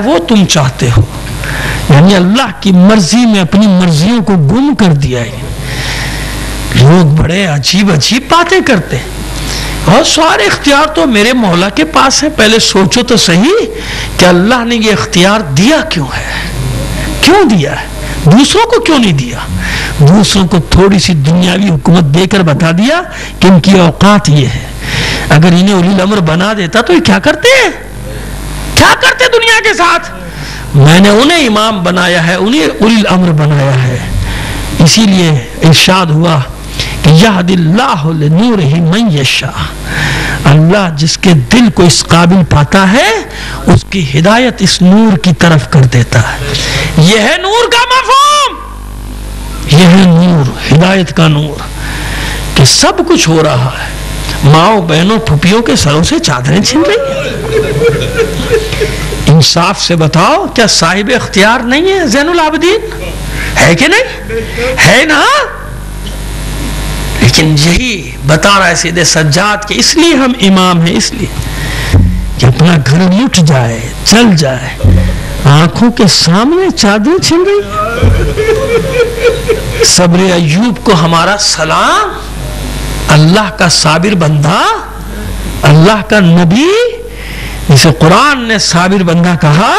وہ تم چاہتے ہو. یعنی اللہ کی مرضی میں اپنی مرضیوں کو گم کر دیا ہے. لوگ بڑے عجیب عجیب باتیں کرتے ہیں اور سارے اختیار تو میرے مولا کے پاس ہے. پہلے سوچو تو صحیح کہ اللہ نے یہ اختیار دیا کیوں ہے, کیوں دیا ہے, دوسروں کو کیوں نہیں دیا؟ دوسروں کو تھوڑی سی دنیاوی حکومت دے کر بتا دیا کہ ان کی اوقات یہ ہے. اگر انہیں اولی الامر بنا دیتا تو یہ کیا کرتے ہیں, کیا کرتے دنیا کے ساتھ؟ میں نے انہیں امام بنایا ہے, انہیں اولی الامر بنایا ہے. اسی لیے ارشاد ہوا کہ یہد اللہ لنورہ من یشاء, اللہ جس کے دل کو اس قابل پاتا ہے اس کی ہدایت اس نور کی طرف کر دیتا ہے. یہ ہے نور کا مفہوم, یہ ہے نور, ہدایت کا نور, کہ سب کچھ ہو رہا ہے. ماؤں بہنوں پھپھیوں کے سروں سے چادریں چھن رہی. انصاف سے بتاؤ, کیا صاحب اختیار نہیں ہے زین العابدین؟ ہے کہ نہیں؟ ہے نا. لیکن یہی بتا رہا ہے سید سجاد کہ اس لیے ہم امام ہیں, اس لیے کہ اپنا گھر لٹ جائے, چل جائے, آنکھوں کے سامنے چادر چھن رہی. صبر ایوب کو ہمارا سلام, اللہ کا صابر بندہ, اللہ کا نبی, جسے قرآن نے صابر بندہ کہا.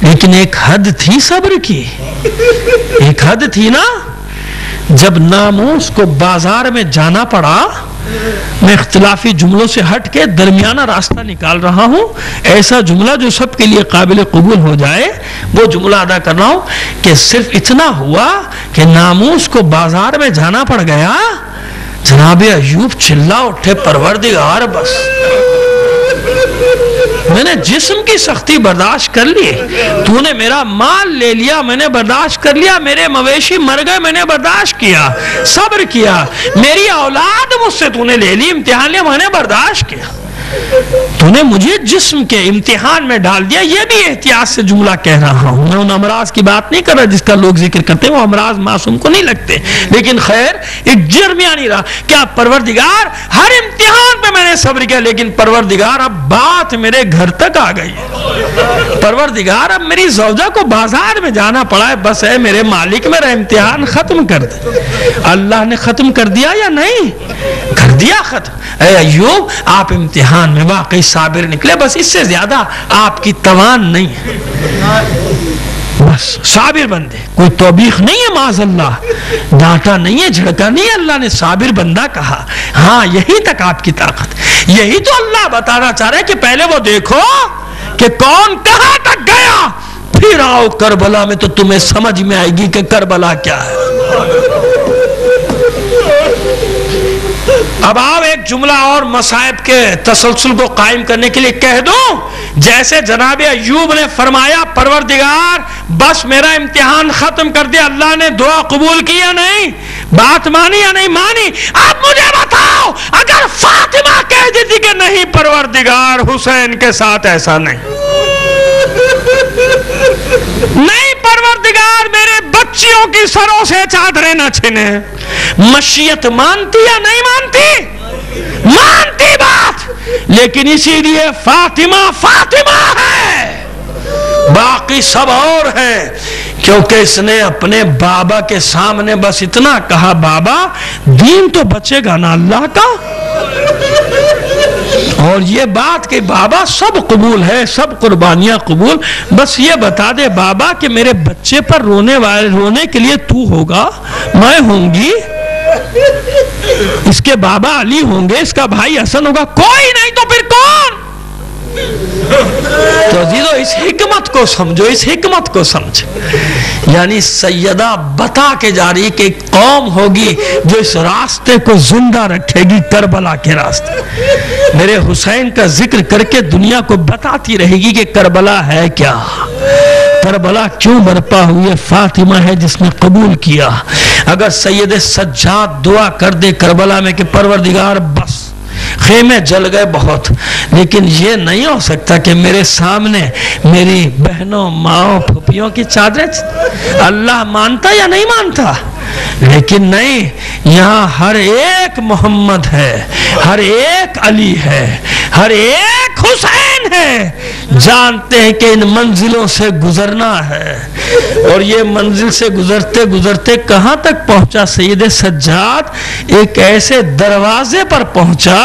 لیکن ایک حد تھی صبر کی, ایک حد تھی نا. جب ناموس کو بازار میں جانا پڑا, میں اختلافی جملوں سے ہٹ کے درمیانہ راستہ نکال رہا ہوں, ایسا جملہ جو سب کے لیے قابل قبول ہو جائے, وہ جملہ ادا کر رہا ہوں کہ صرف اتنا ہوا کہ ناموس کو بازار میں جانا پڑ گیا. جناب ایوب چلا اٹھے, پروردگار بس میں نے جسم کی سختی برداشت کر لی, تو نے میرا مال لے لیا, میں نے برداشت کر لیا, میرے مویشی مر گئے, میں نے برداشت کیا, صبر کیا, میری اولاد مجھ سے تو نے لے لی, امتحان لیا, میں نے برداشت کیا. تو نے مجھے جسم کے امتحان میں ڈال دیا. یہ بھی احتیاط سے جملہ کہہ رہا ہوں, میں ان امراض کی بات نہیں کر رہا جس کا لوگ ذکر کرتے ہیں, وہ امراض معصوم کو نہیں لگتے. لیکن خیر ایک درمیانی رہا. کیا پروردگار ہر امتحان پہ میں نے صبر کیا, لیکن پروردگار اب بات میرے گھر تک آ گئی ہے. پروردگار اب میری زوجہ کو بازار میں جانا پڑا ہے, بس ہے میرے مالک میرا امتحان ختم کر دے. اللہ نے ختم کر دیا یا نہیں؟ کر دیا ختم. اے ایوب آپ امتحان میں واقعی صابر نکلے, بس اس سے زیادہ آپ کی توان نہیں ہے. بس صابر بندے, کوئی توبیخ نہیں ہے, معاذ اللہ ڈانٹا نہیں ہے, جھڑکا نہیں ہے, اللہ نے صابر بندہ کہا. ہاں یہی تک آپ کی طاقت. یہی تو اللہ بتانا چاہ رہے کہ پہلے وہ دیکھو کہ کون کہاں تک گیا, پھر آؤ کربلا میں تو تمہیں سمجھ میں آئے گی کہ کربلا کیا ہے. اب آپ ایک جملہ اور مصائب کے تسلسل کو قائم کرنے کے لیے کہہ دوں. جیسے جناب ایوب نے فرمایا پروردگار بس میرا امتحان ختم کر دیا, اللہ نے دعا قبول کی یا نہیں, بات مانی یا نہیں مانی. اب مجھے بتاؤ اگر فاطمہ کہہ دیتی کہ نہیں پروردگار حسین کے ساتھ ایسا نہیں, نہیں پروردگار میرے بچیوں کی سروں سے چادریں نہ چھنے, مشیت مانتی یا نہیں مانتی؟ مانتی بات. لیکن اسی لیے فاطمہ فاطمہ ہے, باقی سب اور ہے, کیونکہ اس نے اپنے بابا کے سامنے بس اتنا کہا, بابا دین تو بچے گا نا اللہ کا. اور یہ بات کہ بابا سب قبول ہے, سب قربانیاں قبول, بس یہ بتا دے بابا کہ میرے بچے پر رونے کے لیے تو ہوگا, میں ہوں گی, اس کے بابا علی ہوں گے, اس کا بھائی حسن ہوگا, کوئی نہیں تو پھر کون؟ تو عزیزو اس حکمت کو سمجھو, اس حکمت کو سمجھ. یعنی سیدہ بتا کے جا رہی کہ ایک قوم ہوگی جو اس راستے کو زندہ رکھے گی, کربلا کے راستے. میرے حسین کا ذکر کر کے دنیا کو بتاتی رہے گی کہ کربلا ہے کیا, کربلا کیوں برپا ہوئی ہے. فاطمہ ہے جس نے قبول کیا. اگر سید سجاد دعا کر دے کربلا میں کہ پروردگار بس خیمے جل گئے بہت, لیکن یہ نہیں ہو سکتا کہ میرے سامنے میری بہنوں ماؤں پھپھیوں کی چادریں, اللہ مانتا یا نہیں مانتا؟ لیکن نہیں، یہاں ہر ایک محمد ہے، ہر ایک علی ہے، ہر ایک حسین ہے۔ جانتے ہیں کہ ان منزلوں سے گزرنا ہے، اور یہ منزل سے گزرتے گزرتے کہاں تک پہنچا سید سجاد؟ ایک ایسے دروازے پر پہنچا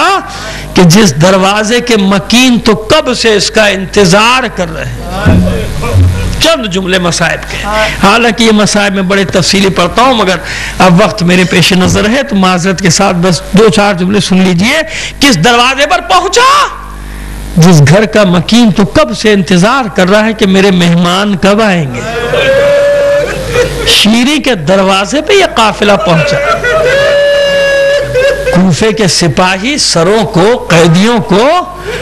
کہ جس دروازے کے مکین تو کب سے اس کا انتظار کر رہے ہیں۔ چند جملے مصائب کے، حالانکہ یہ مصائب میں بڑے تفصیلی پڑھتا ہوں، مگر اب وقت میرے پیش نظر ہے تو معذرت کے ساتھ بس 2-4 جملے سن لیجئے۔ کس دروازے پر پہنچا؟ جس گھر کا مکین تو کب سے انتظار کر رہا ہے کہ میرے مہمان کب آئیں گے۔ شیری کے دروازے پہ یہ قافلہ پہنچا۔ کوفے کے سپاہی سروں کو، قیدیوں کو،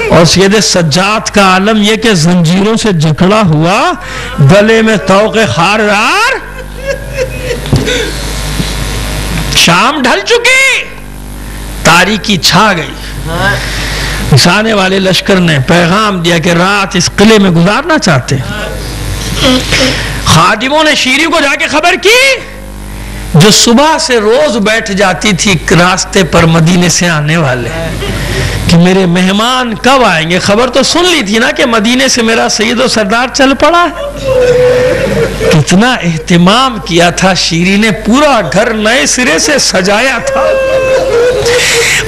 اور سید سجاد کا عالم یہ کہ زنجیروں سے جکڑا ہوا، گلے میں طوق خاردار۔ شام ڈھل چکی، تاریکی چھا گئی۔ آنے والے لشکر نے پیغام دیا کہ رات اس قلعے میں گزارنا چاہتے ہیں۔ خادموں نے شیری کو جا کے خبر کی، جو صبح سے روز بیٹھ جاتی تھی راستے پر مدینے سے آنے والے، کہ میرے مہمان کب آئیں گے۔ خبر تو سن لی تھی نا کہ مدینے سے میرا سید و سردار چل پڑا ہے۔ کتنا اہتمام کیا تھا شیری نے، پورا گھر نئے سرے سے سجایا تھا،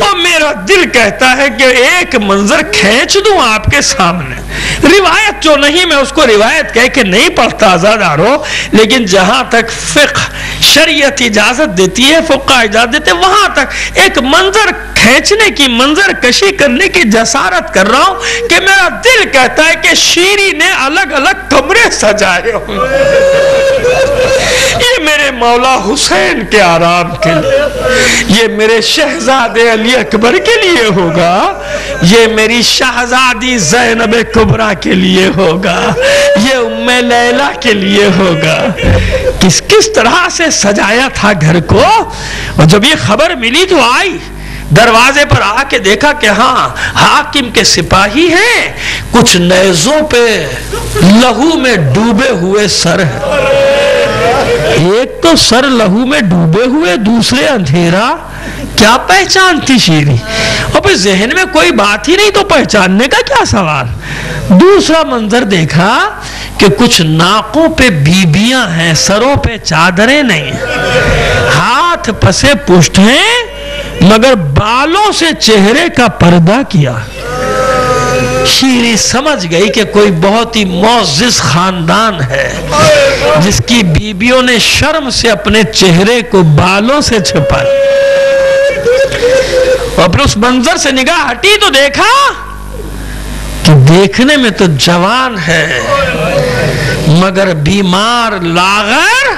اور میرا دل کہتا ہے کہ ایک منظر کھینچ دوں آپ کے سامنے۔ روایت جو نہیں، میں اس کو روایت کہہ کے نہیں پڑھتا عزادارو، لیکن جہاں تک فقہ شریعت اجازت دیتی ہے، فقہ اجازت دیتے، وہاں تک ایک منظر کھینچنے کی، منظر کشی کرنے کی جسارت کر رہا ہوں کہ میرا دل کہتا ہے کہ شیری نے الگ الگ کمرے سجائے ہوں۔ یہ میرے مولا حسین کے آرام کے لیے، یہ میرے شہزادے علی اکبر کے لیے ہوگا، یہ میری شہزادی زینب کبریٰ کے لیے ہوگا، یہ ام لیلہ کے لیے ہوگا۔ کس طرح سے سجایا تھا گھر کو۔ اور جب یہ خبر ملی تو آئی، دروازے پر آ کے دیکھا کہ ہاں حاکم کے سپاہی ہیں، کچھ نیزوں پہ لہو میں ڈوبے ہوئے سر ہیں۔ ایک تو سر لہو میں ڈوبے ہوئے، دوسرے اندھیرا۔ کیا پہچانتی شیری؟ اور پھر ذہن میں کوئی بات ہی نہیں تو پہچاننے کا کیا سوال۔ دوسرا منظر دیکھا کہ کچھ ناکوں پہ بیبیاں ہیں، سروں پہ چادریں نہیں، ہاتھ پسے پشت ہیں، مگر بالوں سے چہرے کا پردہ کیا۔ شیری سمجھ گئی کہ کوئی بہت ہی معزز خاندان ہے، جس کی بیبیوں نے شرم سے اپنے چہرے کو بالوں سے چھپایا۔ اور پھر اس منظر سے نگاہ ہٹی تو دیکھا کہ دیکھنے میں تو جوان ہے، مگر بیمار، لاغر،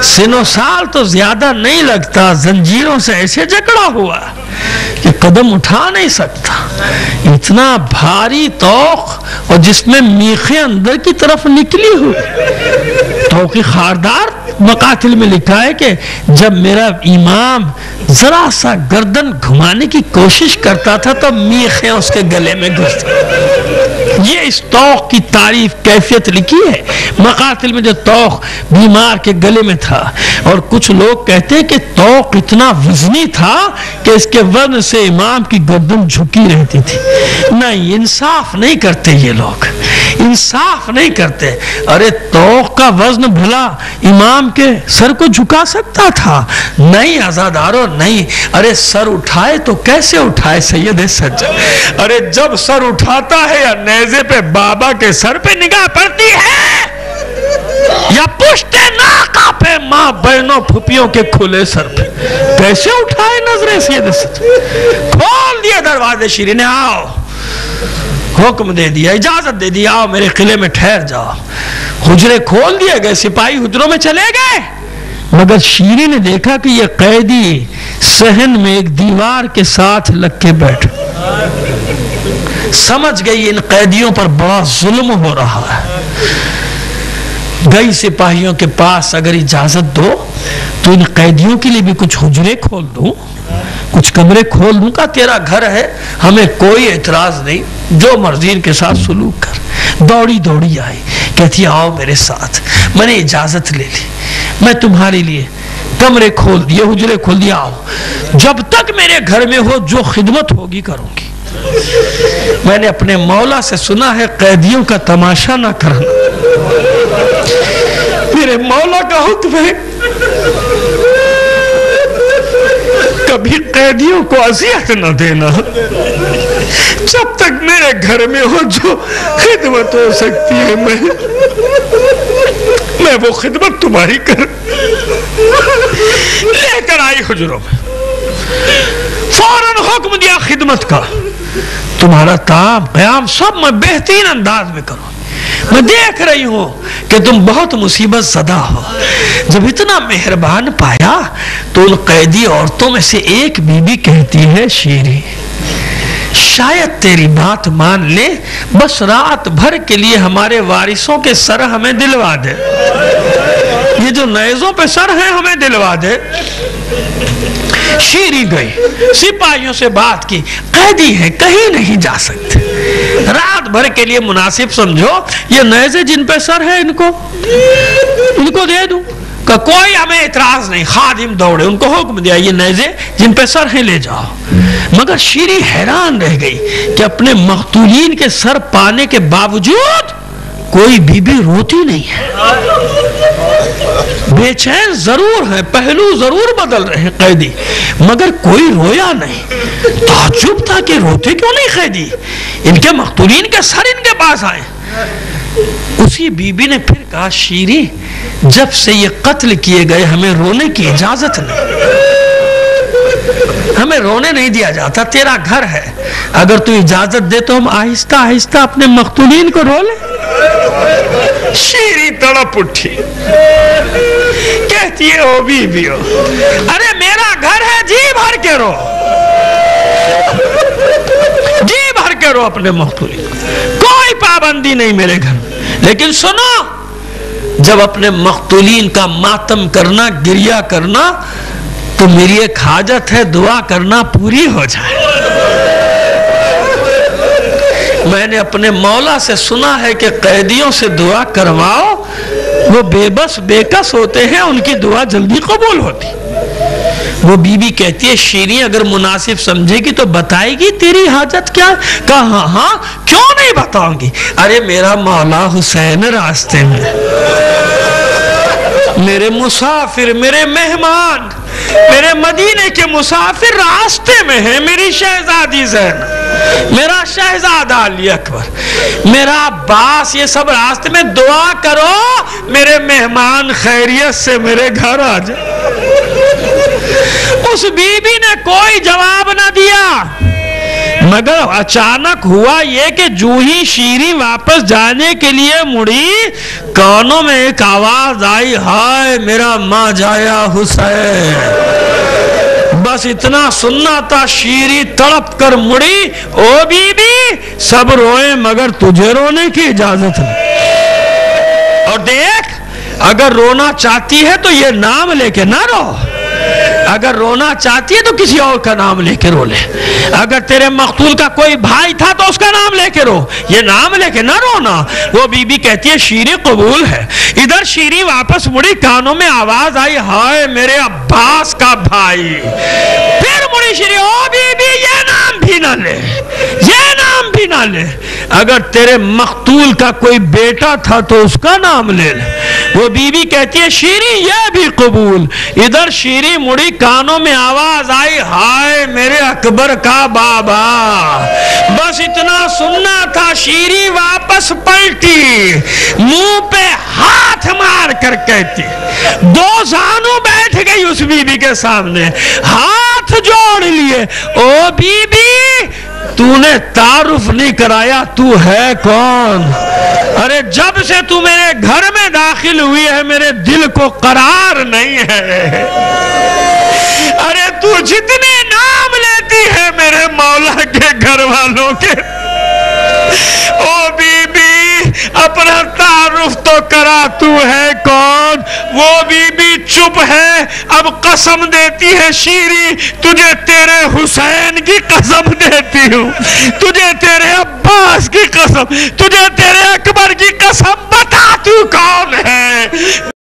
سن و سال تو زیادہ نہیں لگتا، زنجیروں سے ایسے جکڑا ہوا کہ قدم اٹھا نہیں سکتا۔ اتنا بھاری طوق، اور جس میں میخیں اندر کی طرف نکلی ہوئی۔ طوق خاردار مقاتل میں لکھا ہے کہ جب میرا امام ذرا سا گردن گھمانے کی کوشش کرتا تھا تو میخیں اس کے گلے میں گھستی۔ یہ اس طوق کی تعریف کیفیت لکھی ہے مقاتل میں، جو طوق بیمار کے گلے میں تھا۔ اور کچھ لوگ کہتے ہیں کہ طوق اتنا وزنی تھا کہ اس کے وزن سے امام کی گردن جھکی رہتی تھی۔ نہیں، انصاف نہیں کرتے یہ لوگ، انصاف نہیں کرتے۔ ارے طوق کا وزن بھلا امام کے سر کو جھکا سکتا تھا؟ نہیں عزادارو، نہیں۔ ارے سر اٹھائے تو کیسے اٹھائے سید سجاد؟ ارے جب سر اٹھاتا ہے یا نیزے پہ بابا کے سر پہ نگاہ پڑتی ہے، یا پشت ناقہ پہ ماں بہنوں پھپھیوں کے کھلے سر پہ، کیسے اٹھائے نظریں سید سجاد؟ کھول دیا دروازے شیری نے، آؤ، حکم دے دیا، اجازت دے دیا، آؤ میرے قلعے میں ٹھہر جاؤ۔ حجرے کھول دیے گئے، سپاہی حجروں میں چلے گئے، مگر شیری نے دیکھا کہ یہ قیدی صحن میں ایک دیوار کے ساتھ لگ کے بیٹھ۔ سمجھ گئی ان قیدیوں پر بڑا ظلم ہو رہا ہے۔ گئی سپاہیوں کے پاس، اگر اجازت دو تو ان قیدیوں کے لیے بھی کچھ حجرے کھول دوں، کچھ کمرے کھول دوں، کا تیرا گھر ہے، ہمیں کوئی اعتراض نہیں، جو مرضی ان کے ساتھ سلوک کر۔ دوڑی دوڑی آئی، کہتی آؤ میرے ساتھ۔ میں نے اجازت لے لی، میں تمہارے لیے کمرے کھول دیے، حجرے کھول دیا، آؤ، جب تک میرے گھر میں ہو جو خدمت ہوگی کروں گی۔ میں نے اپنے مولا سے سنا ہے قیدیوں کا تماشا نہ کرنا، میرے مولا کا حکم ہے کبھی قیدیوں کو اذیت نہ دینا، جب تک میرے گھر میں ہو جو خدمت ہو سکتی ہے میں وہ خدمت تمہاری کر لے کر آئی حجروں میں، فوراً حکم دیا خدمت کا، تمہارا تام قیام سب میں بہترین انداز میں کرو، میں دیکھ رہی ہوں کہ تم بہت مصیبت زدہ ہو۔ جب اتنا مہربان پایا تو ان قیدی عورتوں میں سے ایک بی بی کہتی ہے، شیری شاید تیری بات مان لے، بس رات بھر کے لیے ہمارے وارثوں کے سر ہمیں دلوا دے، یہ جو نیزوں پہ سر ہیں ہمیں دلوا دے۔ شیری گئی، سپاہیوں سے بات کی، قیدی ہے کہیں نہیں جا سکتے، رات بھر کے لیے مناسب سمجھو یہ نیزے جن پہ سر ہے ان کو دے دوں، کہ کوئی ہمیں اعتراض نہیں۔ خادم دوڑے، ان کو حکم دیا یہ نیزے جن پہ سر ہیں لے جاؤ۔ مگر شیری حیران رہ گئی کہ اپنے مقتولین کے سر پانے کے باوجود کوئی بی بی روتی نہیں ہے، بے چین ضرور ہے، پہلو ضرور بدل رہے قیدی، مگر کوئی رویا نہیں۔ تعجب تھا کہ روتے کیوں نہیں قیدی، ان کے مقتولین کے سر ان کے پاس آئے۔ اسی بی بی نے پھر کہا، شیری جب سے یہ قتل کیے گئے ہمیں رونے کی اجازت نہیں، ہمیں رونے نہیں دیا جاتا، تیرا گھر ہے، اگر تو اجازت دے تو ہم آہستہ آہستہ اپنے مقتولین کو رو لیں۔ شیری تڑپ اٹھی، کہتی ہے، او بی بیو، ارے میرا گھر ہے، جی بھر کے رو، جی بھر کے رو اپنے مقتولین، کوئی پابندی نہیں میرے گھر میں، لیکن سنو، جب اپنے مقتولین کا ماتم کرنا، گریہ کرنا، تو میری ایک حاجت ہے، دعا کرنا پوری ہو جائے۔ میں نے اپنے مولا سے سنا ہے کہ قیدیوں سے دعا کرواؤ، وہ بے بس بے کس ہوتے ہیں، ان کی دعا جلدی قبول ہوتی۔ وہ بی بی کہتی ہے، شیریں اگر مناسب سمجھے گی تو بتائے گی تیری حاجت کیا؟ کہا ہاں، کیوں نہیں بتاؤں گی؟ ارے میرا مولا حسین راستے میں، میرے مسافر، میرے مہمان، میرے مدینے کے مسافر راستے میں ہیں، میری شہزادی زینب، میرا شہزادہ علی اکبر، میرا عباس، یہ سب راستے میں، دعا کرو میرے مہمان خیریت سے میرے گھر آ جائے۔ اس بی بی نے کوئی جواب نہ دیا، مگر اچانک ہوا یہ کہ جو ہی شیریں واپس جانے کے لیے مڑی، کانوں میں ایک آواز آئی، ہائے میرا ماں جایا حسین۔ بس اتنا سننا تھا، شیریں تڑپ کر مڑی، او بی بی سب روئے مگر تجھے رونے کی اجازت نہیں، اور دیکھ اگر رونا چاہتی ہے تو یہ نام لے کے نہ رو، اگر رونا چاہتی ہے تو کسی اور کا نام لے کے رو لے، اگر تیرے مقتول کا کوئی بھائی تھا تو اس کا نام لے کے رو، یہ نام لے کے نہ رونا۔ وہ بی بی کہتی ہے، شیریں قبول ہے۔ ادھر شیریں واپس مڑی، کانوں میں آواز آئی، ہائے میرے عباس کا بھائی۔ پھر مڑی شیریں، او بی بی یہ نام بھی نہ لے، یہ نام بھی نہ لے، اگر تیرے مقتول کا کوئی بیٹا تھا تو اس کا نام لے لے۔ وہ بی بی کہتی ہے، شیریں یہ بھی قبول۔ ادھر شیریں مڑی، کانوں میں آواز آئی، ہائے میرے اکبر کا بابا۔ بس اتنا سننا تھا، شیریں واپس پلٹی، منہ پہ ہاتھ مار کر کہتی، دو زانو بیٹھ گئی اس بی بی کے سامنے، ہاتھ جوڑ لیے، او بی بی تو نے تعارف نہیں کرایا، تو ہے کون؟ ارے جب سے تو میرے گھر میں داخل ہوئی ہے میرے دل کو قرار نہیں ہے، ارے تو جتنے نام لیتی ہے میرے مولا کے گھر والوں کے، او بی بی اپنا تعارف تو کرا، تو ہے کون؟ وہ بی بی چپ ہے، اب قسم دیتی ہے، شیریں تجھے تیرے حسین کی قسم دیتی ہوں، تجھے تیرے عباس کی قسم، تجھے تیرے اکبر کی قسم، بتا تو کون ہے؟